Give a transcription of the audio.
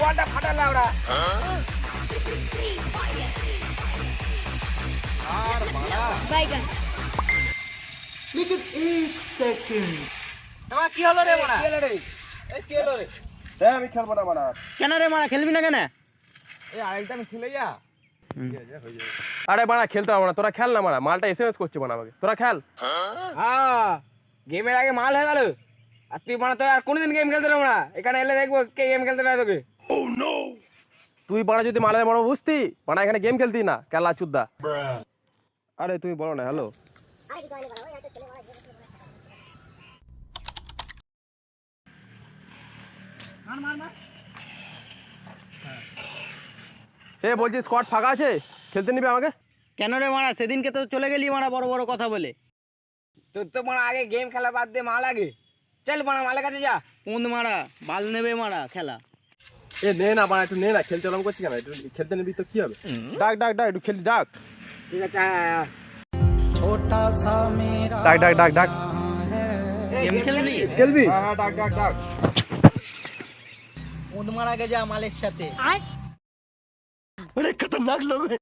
ওয়ালটা ফাটালে ওরা কি হলো রে মারা? আমি খেলবো না মারা। কেন রে মারা খেলবি না কেন? আরেকটা খেলে যা। আরে বাড়া খেলতে পারবো না, তোরা খেল না মারা। মালটা এসএমএস করছে বানা আমাকে, তোরা খেল। হ্যাঁ গেমের আগে মাল হয়ে গেল আর তুই মানে তো আর কোনোদিন গেম খেলতে পারবো না। এখানে এলে দেখবো কে গেম খেলতে পারে তোকে। তুই বাড়া যদি মালের মনে বুঝতি বানা এখানে গেম খেলতি না কেলা চুদ্দা। আরে তুমি বলো না হ্যালো। এ বলছি স্কোয়াড ফাঁকা আছে, খেলতে নিবি আমাকে? কেন রে মারা সেদিনকে তো চলে গেলি মারা বড় বড় কথা বলে। তোর তো মানে আগে গেম খেলা বাদ দে, মাল আগে চল মানে মালের কাছে যা। কোন মারা বাল নেবে মারা খেলা? এ নে না বাড়া, একটু নে না, খেলতে এরকম করছি কেন? একটু খেলতে নিবি তো কি হবে? ডাক ডাক ডাক, একটু খেলি ডাক। ঠিক আছে আয়, আয়, আয়। ডাক ডাক ডাক ডাক। গেম খেলবি? খেলবি? হ্যাঁ ডাক ডাক ডাক। কোন মারা গে যা মালের সাথে। अरे खतरनाक लोग हैं।